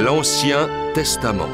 l'Ancien Testament.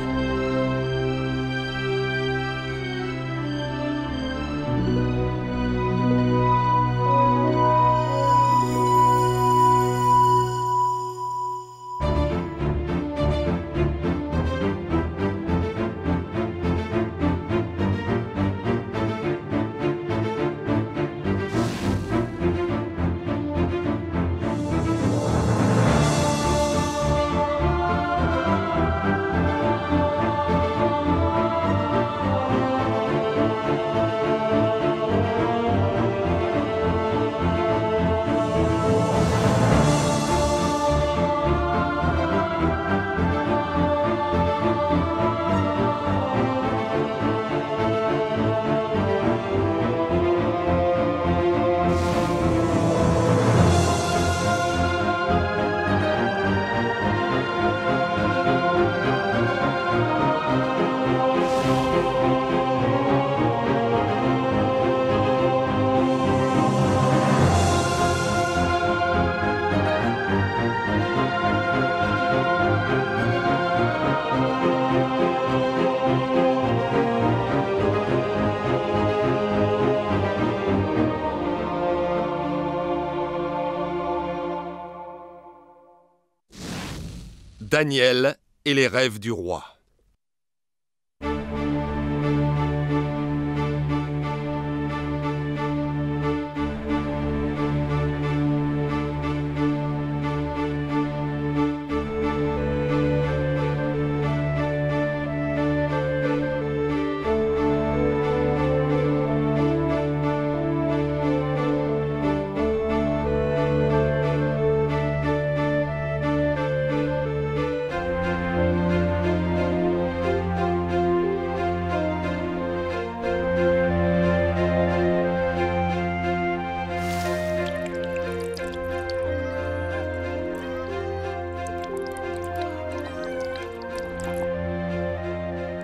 Daniel et les rêves du roi.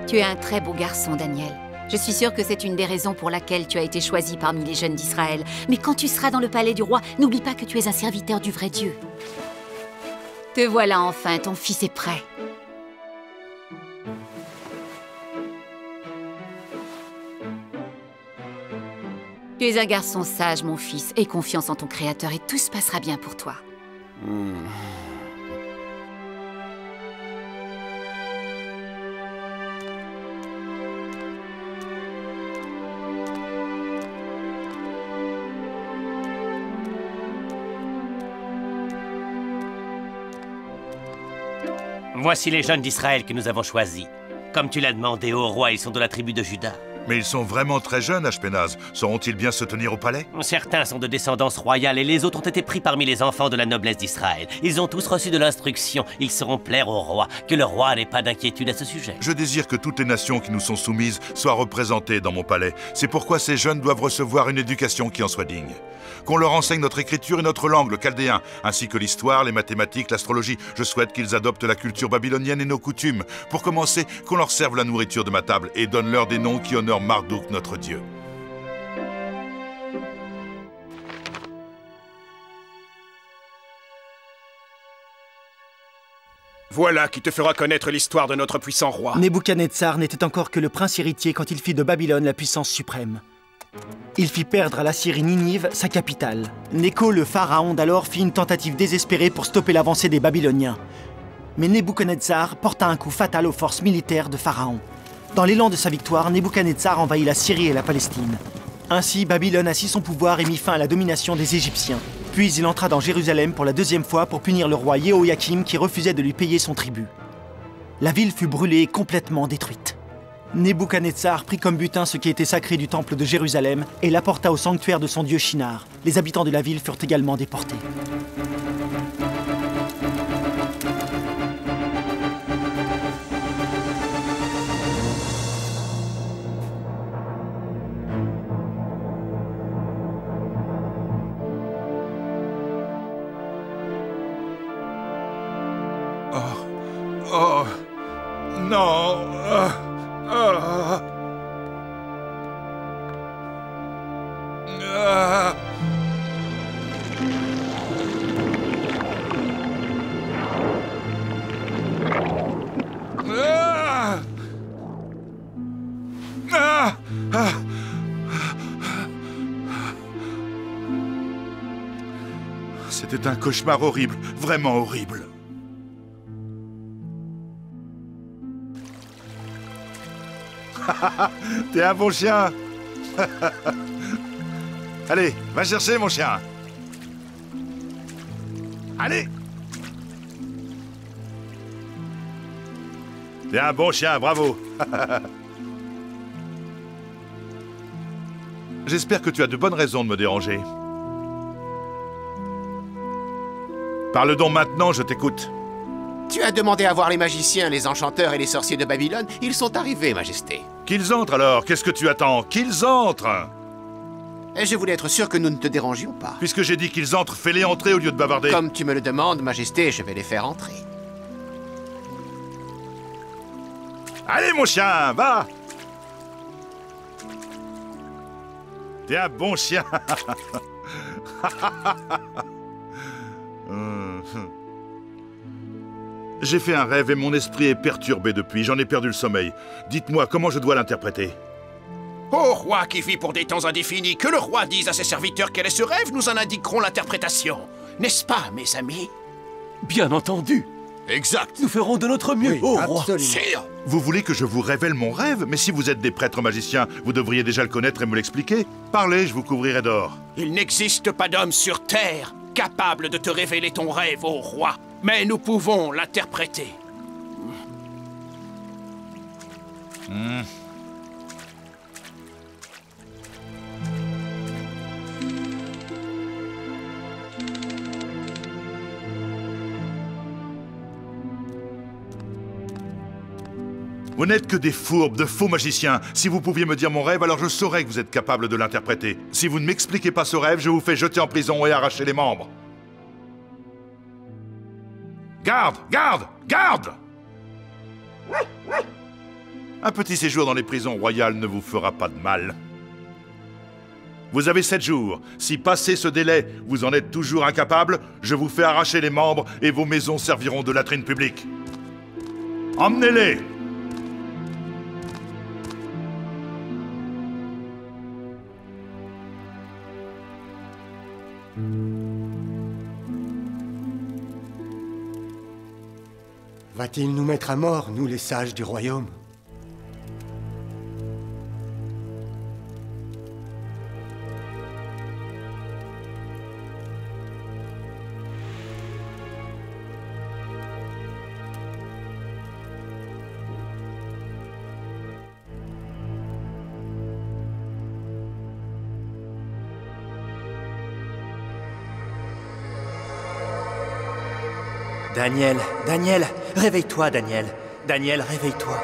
Tu es un très beau garçon, Daniel. Je suis sûre que c'est une des raisons pour laquelle tu as été choisi parmi les jeunes d'Israël. Mais quand tu seras dans le palais du roi, n'oublie pas que tu es un serviteur du vrai Dieu. Te voilà enfin, ton fils est prêt. Tu es un garçon sage, mon fils. Aie confiance en ton Créateur et tout se passera bien pour toi. Voici les jeunes d'Israël que nous avons choisis. Comme tu l'as demandé au roi, ils sont de la tribu de Juda. Mais ils sont vraiment très jeunes, Ashpenaz. Sauront-ils bien se tenir au palais? Certains sont de descendance royale et les autres ont été pris parmi les enfants de la noblesse d'Israël. Ils ont tous reçu de l'instruction. Ils sauront plaire au roi. Que le roi n'ait pas d'inquiétude à ce sujet. Je désire que toutes les nations qui nous sont soumises soient représentées dans mon palais. C'est pourquoi ces jeunes doivent recevoir une éducation qui en soit digne. Qu'on leur enseigne notre écriture et notre langue, le chaldéen, ainsi que l'histoire, les mathématiques, l'astrologie. Je souhaite qu'ils adoptent la culture babylonienne et nos coutumes. Pour commencer, qu'on leur serve la nourriture de ma table et donne-leur des noms qui honorent Marduk, notre Dieu. Voilà qui te fera connaître l'histoire de notre puissant roi. Nebuchadnezzar n'était encore que le prince héritier quand il fit de Babylone la puissance suprême. Il fit perdre à l'Assyrie Ninive, sa capitale. Nécho, le pharaon d'alors, fit une tentative désespérée pour stopper l'avancée des Babyloniens. Mais Nebuchadnezzar porta un coup fatal aux forces militaires de Pharaon. Dans l'élan de sa victoire, Nebuchadnezzar envahit la Syrie et la Palestine. Ainsi, Babylone assit son pouvoir et mit fin à la domination des Égyptiens. Puis il entra dans Jérusalem pour la deuxième fois pour punir le roi Jéhoïakim qui refusait de lui payer son tribut. La ville fut brûlée et complètement détruite. Nebuchadnezzar prit comme butin ce qui était sacré du temple de Jérusalem et l'apporta au sanctuaire de son dieu Shinar. Les habitants de la ville furent également déportés. Oh, non. C'était un cauchemar horrible, vraiment horrible. T'es un bon chien. Allez, va chercher mon chien. Allez. T'es un bon chien, bravo. J'espère que tu as de bonnes raisons de me déranger. Parle donc maintenant, je t'écoute. Tu as demandé à voir les magiciens, les enchanteurs et les sorciers de Babylone. Ils sont arrivés, Majesté. Qu'ils entrent alors, qu'est-ce que tu attends? Qu'ils entrent! Et je voulais être sûr que nous ne te dérangions pas. Puisque j'ai dit qu'ils entrent, fais-les entrer au lieu de bavarder. Comme tu me le demandes, Majesté, je vais les faire entrer. Allez mon chien, va! T'es un bon chien. J'ai fait un rêve et mon esprit est perturbé depuis, j'en ai perdu le sommeil. Dites-moi comment je dois l'interpréter. Ô roi qui vit pour des temps indéfinis, que le roi dise à ses serviteurs quel est ce rêve, nous en indiquerons l'interprétation. N'est-ce pas, mes amis? Bien entendu. Exact. Nous ferons de notre mieux, ô roi. Sire, Vous voulez que je vous révèle mon rêve? Mais si vous êtes des prêtres magiciens, vous devriez déjà le connaître et me l'expliquer. Parlez, je vous couvrirai d'or. il n'existe pas d'homme sur terre capable de te révéler ton rêve, ô roi. Mais nous pouvons l'interpréter. Vous n'êtes que des fourbes, de faux magiciens. Si vous pouviez me dire mon rêve, alors je saurais que vous êtes capable de l'interpréter. Si vous ne m'expliquez pas ce rêve, je vous fais jeter en prison et arracher les membres. Garde! Garde! Garde! Un petit séjour dans les prisons royales ne vous fera pas de mal. Vous avez 7 jours. Si passé ce délai, vous en êtes toujours incapable, je vous fais arracher les membres et vos maisons serviront de latrine publique. Emmenez-les! Va-t-il nous mettre à mort, nous les sages du royaume? Daniel, Daniel, réveille-toi, Daniel. Daniel, réveille-toi.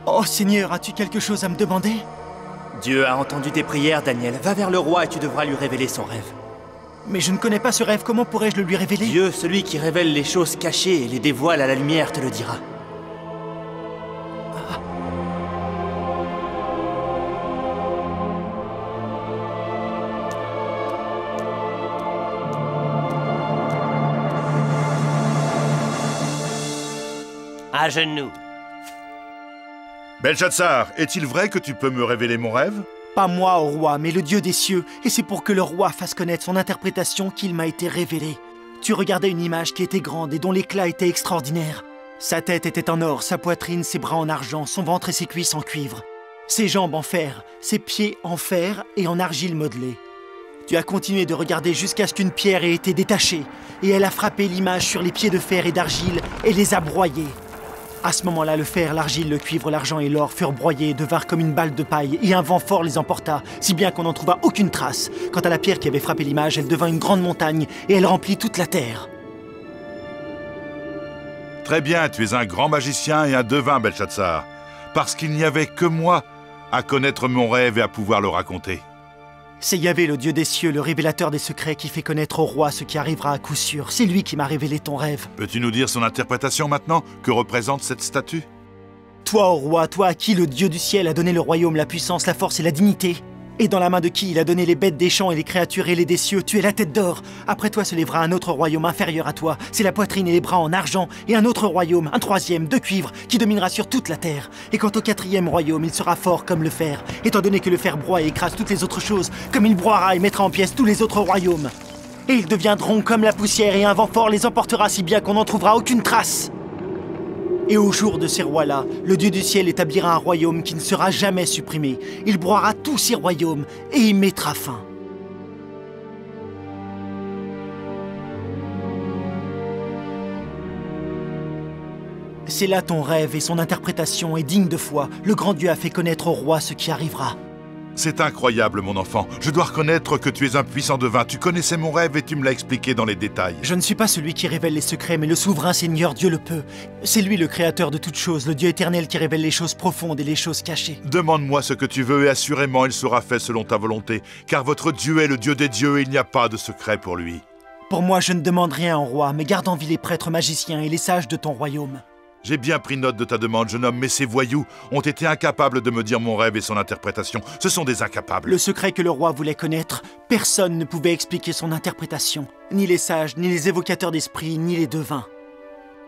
Oh Seigneur, as-tu quelque chose à me demander? Dieu a entendu tes prières, Daniel. Va vers le roi et tu devras lui révéler son rêve. Mais je ne connais pas ce rêve, comment pourrais-je le lui révéler? Dieu, celui qui révèle les choses cachées et les dévoile à la lumière, te le dira. À genoux. Belshazzar, est-il vrai que tu peux me révéler mon rêve? Pas moi, ô roi, mais le Dieu des cieux, et c'est pour que le roi fasse connaître son interprétation qu'il m'a été révélé. Tu regardais une image qui était grande et dont l'éclat était extraordinaire. Sa tête était en or, sa poitrine, ses bras en argent, son ventre et ses cuisses en cuivre. Ses jambes en fer, ses pieds en fer et en argile modelée. Tu as continué de regarder jusqu'à ce qu'une pierre ait été détachée, et elle a frappé l'image sur les pieds de fer et d'argile et les a broyés. À ce moment-là, le fer, l'argile, le cuivre, l'argent et l'or furent broyés et devinrent comme une balle de paille, et un vent fort les emporta, si bien qu'on n'en trouva aucune trace. Quant à la pierre qui avait frappé l'image, elle devint une grande montagne, et elle remplit toute la terre. Très bien, tu es un grand magicien et un devin, Belshazzar. Parce qu'il n'y avait que moi à connaître mon rêve et à pouvoir le raconter. C'est Yahvé, le Dieu des cieux, le révélateur des secrets, qui fait connaître au roi ce qui arrivera à coup sûr. C'est lui qui m'a révélé ton rêve. Peux-tu nous dire son interprétation maintenant? Que représente cette statue? Toi, ô roi, toi à qui le Dieu du ciel a donné le royaume, la puissance, la force et la dignité, et dans la main de qui il a donné les bêtes des champs et les créatures ailées des cieux, tu es la tête d'or. Après toi se lèvera un autre royaume inférieur à toi, c'est la poitrine et les bras en argent, et un autre royaume, un troisième, de cuivre, qui dominera sur toute la terre. Et quant au quatrième royaume, il sera fort comme le fer, étant donné que le fer broie et écrase toutes les autres choses, comme il broiera et mettra en pièces tous les autres royaumes. Et ils deviendront comme la poussière et un vent fort les emportera si bien qu'on n'en trouvera aucune trace. Et au jour de ces rois-là, le Dieu du ciel établira un royaume qui ne sera jamais supprimé. Il broiera tous ces royaumes et y mettra fin. C'est là ton rêve et son interprétation est digne de foi. Le grand Dieu a fait connaître au roi ce qui arrivera. C'est incroyable, mon enfant. Je dois reconnaître que tu es un puissant devin. Tu connaissais mon rêve et tu me l'as expliqué dans les détails. Je ne suis pas celui qui révèle les secrets, mais le souverain Seigneur Dieu le peut. C'est lui le créateur de toutes choses, le Dieu éternel qui révèle les choses profondes et les choses cachées. Demande-moi ce que tu veux et assurément il sera fait selon ta volonté. Car votre Dieu est le Dieu des dieux et il n'y a pas de secret pour lui. Pour moi, je ne demande rien au roi, mais garde en vie les prêtres magiciens et les sages de ton royaume. J'ai bien pris note de ta demande, jeune homme, mais ces voyous ont été incapables de me dire mon rêve et son interprétation. Ce sont des incapables. Le secret que le roi voulait connaître, personne ne pouvait expliquer son interprétation. Ni les sages, ni les évocateurs d'esprit, ni les devins.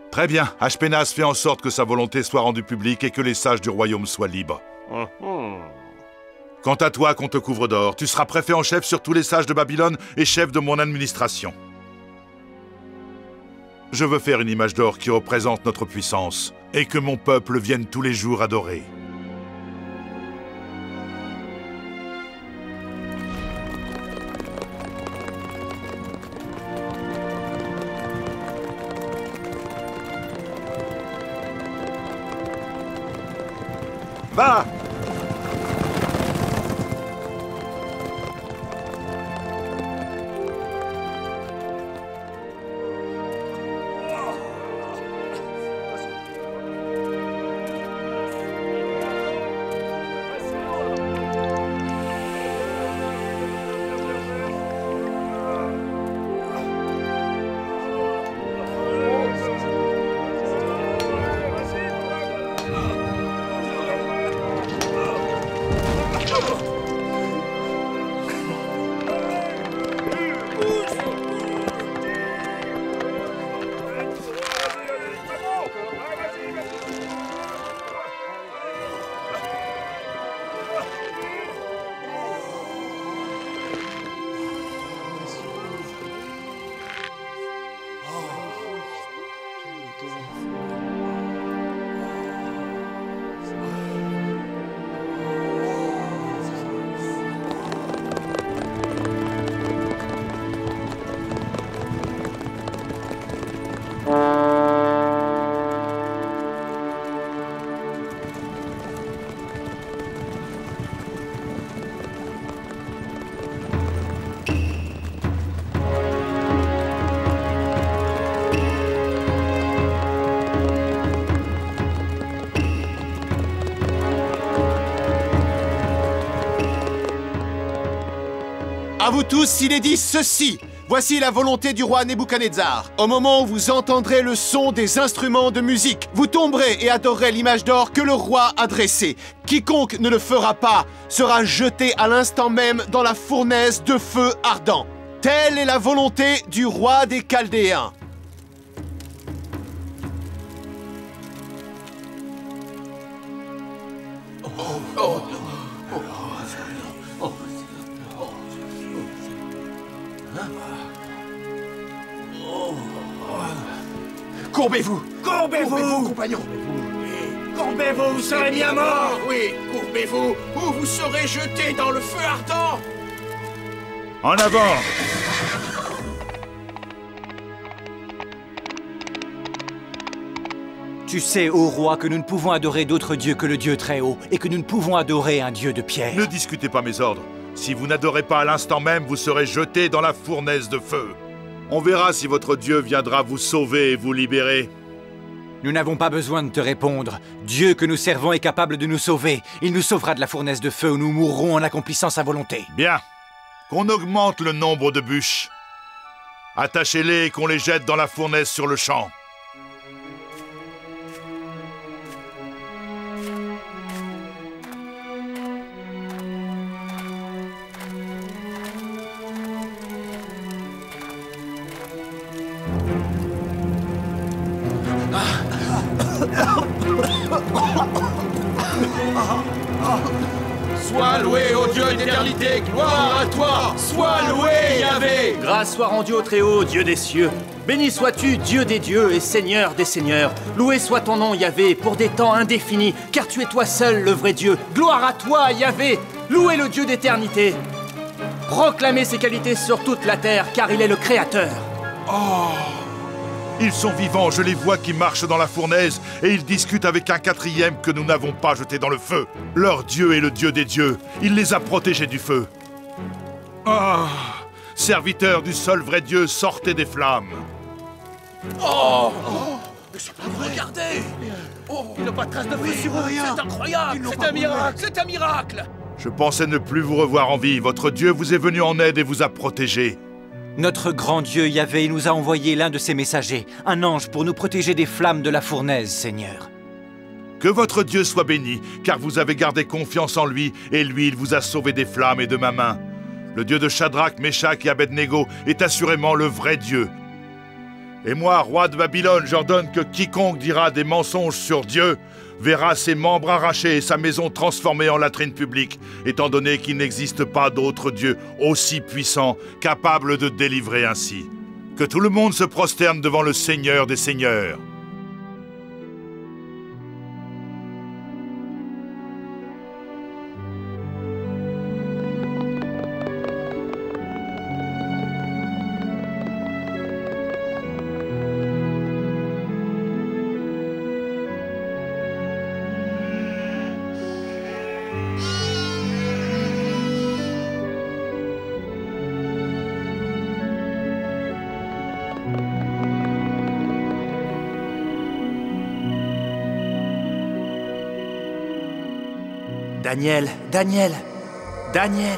Très bien, Ashpenaz fait en sorte que sa volonté soit rendue publique et que les sages du royaume soient libres. Quant à toi, qu'on te couvre d'or, tu seras préfet en chef sur tous les sages de Babylone et chef de mon administration. Je veux faire une image d'or qui représente notre puissance et que mon peuple vienne tous les jours adorer. Va! À vous tous, il est dit ceci. Voici la volonté du roi Nebuchadnezzar. Au moment où vous entendrez le son des instruments de musique, vous tomberez et adorerez l'image d'or que le roi a dressée. Quiconque ne le fera pas sera jeté à l'instant même dans la fournaise de feu ardent. Telle est la volonté du roi des Chaldéens. Courbez-vous! Courbez-vous, compagnons! Courbez-vous, vous serez bien mort! Oui, courbez-vous, ou vous serez jetés dans le feu ardent! En avant! Tu sais, ô roi, que nous ne pouvons adorer d'autre dieu que le Dieu très haut, et que nous ne pouvons adorer un dieu de pierre. Ne discutez pas mes ordres. Si vous n'adorez pas à l'instant même, vous serez jetés dans la fournaise de feu. On verra si votre Dieu viendra vous sauver et vous libérer. Nous n'avons pas besoin de te répondre. Dieu que nous servons est capable de nous sauver. Il nous sauvera de la fournaise de feu où nous mourrons en accomplissant sa volonté. Bien. Qu'on augmente le nombre de bûches. Attachez-les et qu'on les jette dans la fournaise sur le champ. Sois loué, ô Dieu d'éternité, gloire à toi. Sois loué, Yahvé. Grâce soit rendue au Très-Haut, Dieu des cieux. Béni sois-tu, Dieu des dieux et Seigneur des seigneurs. Loué soit ton nom, Yahvé, pour des temps indéfinis, car tu es toi seul le vrai Dieu. Gloire à toi, Yahvé. Louez le Dieu d'éternité. Proclamez ses qualités sur toute la terre, car il est le Créateur. Oh! Ils sont vivants, je les vois qui marchent dans la fournaise, et ils discutent avec un quatrième que nous n'avons pas jeté dans le feu. Leur Dieu est le Dieu des dieux, il les a protégés du feu. Ah! Serviteurs du seul vrai Dieu, sortez des flammes. Oh, mais c'est pas vrai. Regardez. Oh, il n'a pas de trace de feu sur eux. C'est incroyable. C'est un miracle. C'est un miracle. Je pensais ne plus vous revoir en vie. Votre Dieu vous est venu en aide et vous a protégés. Notre grand Dieu Yahvé nous a envoyé l'un de ses messagers, un ange pour nous protéger des flammes de la fournaise, Seigneur. Que votre Dieu soit béni, car vous avez gardé confiance en lui, et lui, il vous a sauvé des flammes et de ma main. Le Dieu de Shadrach, Meshach et Abednego est assurément le vrai Dieu. Et moi, roi de Babylone, j'ordonne que quiconque dira des mensonges sur Dieu verra ses membres arrachés et sa maison transformée en latrine publique, étant donné qu'il n'existe pas d'autre Dieu aussi puissant, capable de délivrer ainsi. Que tout le monde se prosterne devant le Seigneur des Seigneurs. Daniel, Daniel.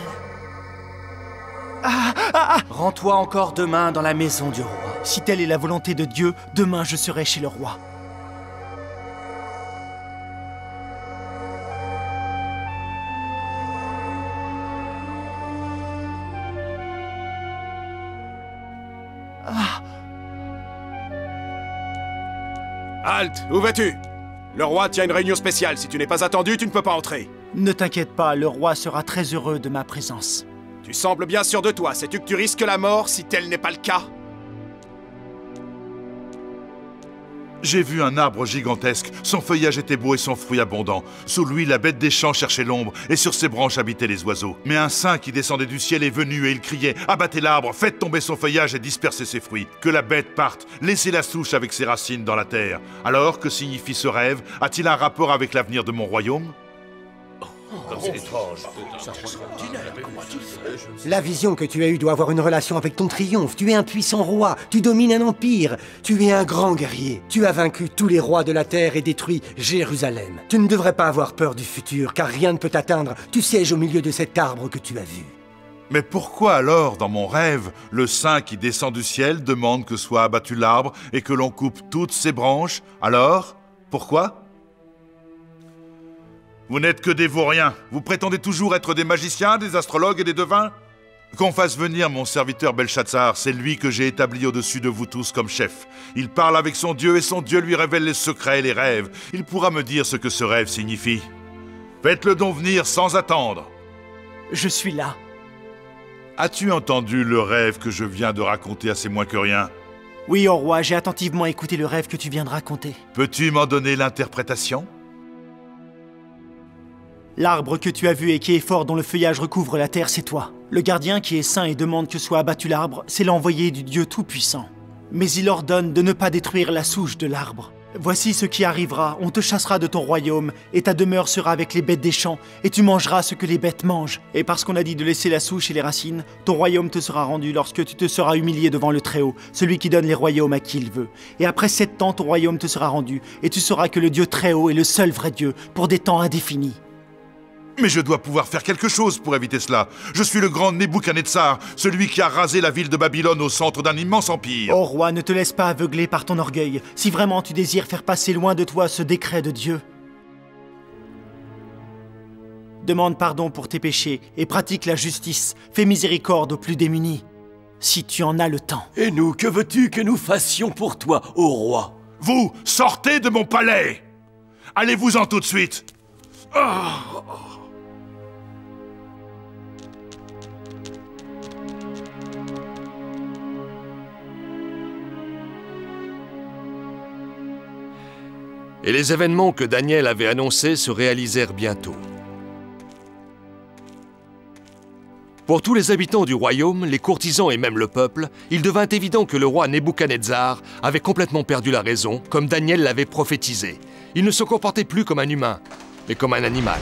Rends-toi encore demain dans la maison du roi. Si telle est la volonté de Dieu, demain je serai chez le roi. Halte! Où vas-tu? Le roi tient une réunion spéciale. Si tu n'es pas attendu, tu ne peux pas entrer. Ne t'inquiète pas, le roi sera très heureux de ma présence. Tu sembles bien sûr de toi. Sais-tu que tu risques la mort si tel n'est pas le cas? J'ai vu un arbre gigantesque. Son feuillage était beau et son fruit abondant. Sous lui, la bête des champs cherchait l'ombre, et sur ses branches habitaient les oiseaux. Mais un saint qui descendait du ciel est venu, et il criait « Abattez l'arbre, faites tomber son feuillage et dispersez ses fruits. Que la bête parte, laissez la souche avec ses racines dans la terre. » Alors, que signifie ce rêve? A-t-il un rapport avec l'avenir de mon royaume? La vision que tu as eue doit avoir une relation avec ton triomphe. Tu es un puissant roi, tu domines un empire, tu es un grand guerrier. Tu as vaincu tous les rois de la terre et détruit Jérusalem. Tu ne devrais pas avoir peur du futur, car rien ne peut t'atteindre. Tu sièges au milieu de cet arbre que tu as vu. Mais pourquoi alors, dans mon rêve, le saint qui descend du ciel demande que soit abattu l'arbre et que l'on coupe toutes ses branches? Alors, pourquoi? Vous n'êtes que des vauriens. Vous prétendez toujours être des magiciens, des astrologues et des devins? Qu'on fasse venir mon serviteur Belshazzar, c'est lui que j'ai établi au-dessus de vous tous comme chef. Il parle avec son Dieu et son Dieu lui révèle les secrets et les rêves. Il pourra me dire ce que ce rêve signifie. Faites-le donc venir sans attendre. Je suis là. As-tu entendu le rêve que je viens de raconter à ces moins que rien? Oui, ô roi, j'ai attentivement écouté le rêve que tu viens de raconter. Peux-tu m'en donner l'interprétation? L'arbre que tu as vu et qui est fort, dont le feuillage recouvre la terre, c'est toi. Le gardien qui est saint et demande que soit abattu l'arbre, c'est l'envoyé du Dieu Tout-Puissant. Mais il ordonne de ne pas détruire la souche de l'arbre. Voici ce qui arrivera, on te chassera de ton royaume, et ta demeure sera avec les bêtes des champs, et tu mangeras ce que les bêtes mangent. Et parce qu'on a dit de laisser la souche et les racines, ton royaume te sera rendu lorsque tu te seras humilié devant le Très-Haut, celui qui donne les royaumes à qui il veut. Et après 7 ans, ton royaume te sera rendu, et tu sauras que le Dieu Très-Haut est le seul vrai Dieu, pour des temps indéfinis. Mais je dois pouvoir faire quelque chose pour éviter cela. Je suis le grand Nebuchadnezzar, celui qui a rasé la ville de Babylone au centre d'un immense empire. Oh roi, ne te laisse pas aveugler par ton orgueil, si vraiment tu désires faire passer loin de toi ce décret de Dieu. Demande pardon pour tes péchés et pratique la justice. Fais miséricorde aux plus démunis, si tu en as le temps. Et nous, que veux-tu que nous fassions pour toi, ô roi? Vous, sortez de mon palais! Allez-vous-en tout de suite! Oh. Et les événements que Daniel avait annoncés se réalisèrent bientôt. Pour tous les habitants du royaume, les courtisans et même le peuple, il devint évident que le roi Nebuchadnezzar avait complètement perdu la raison, comme Daniel l'avait prophétisé. Il ne se comportait plus comme un humain, mais comme un animal.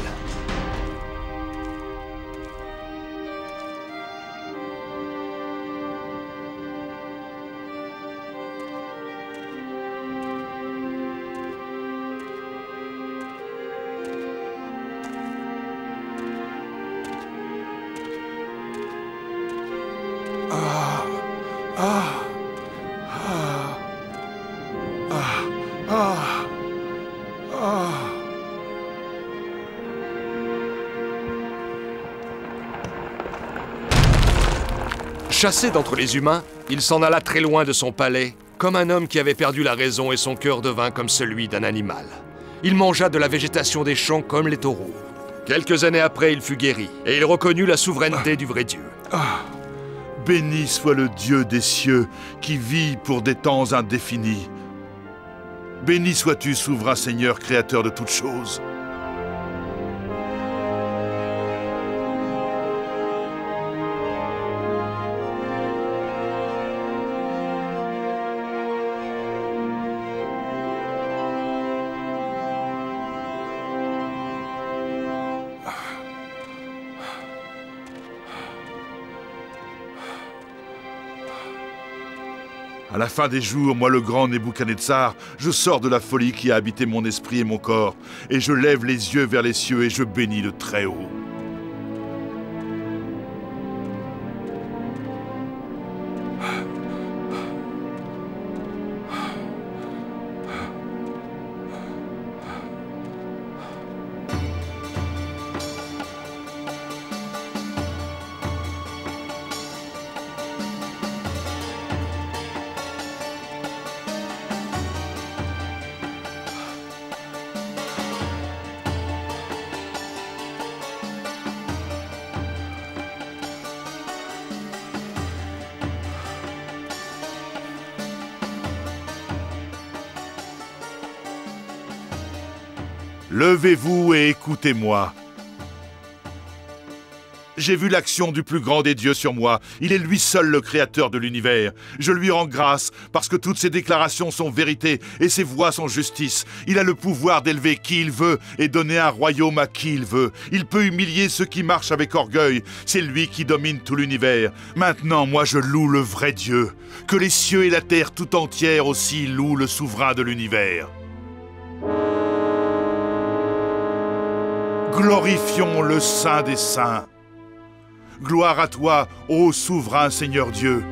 Chassé d'entre les humains, il s'en alla très loin de son palais, comme un homme qui avait perdu la raison et son cœur devint comme celui d'un animal. Il mangea de la végétation des champs comme les taureaux. Quelques années après, il fut guéri, et il reconnut la souveraineté du vrai Dieu. Béni soit le Dieu des cieux, qui vit pour des temps indéfinis. Béni sois-tu, souverain Seigneur, créateur de toutes choses. À la fin des jours, moi le grand Nebuchadnezzar, je sors de la folie qui a habité mon esprit et mon corps, et je lève les yeux vers les cieux et je bénis le Très-Haut. Levez-vous et écoutez-moi. J'ai vu l'action du plus grand des dieux sur moi. Il est lui seul le créateur de l'univers. Je lui rends grâce parce que toutes ses déclarations sont vérité et ses voix sont justice. Il a le pouvoir d'élever qui il veut et donner un royaume à qui il veut. Il peut humilier ceux qui marchent avec orgueil. C'est lui qui domine tout l'univers. Maintenant, moi, je loue le vrai Dieu. Que les cieux et la terre tout entière aussi louent le souverain de l'univers. Glorifions le Saint des Saints. Gloire à toi, ô souverain Seigneur Dieu.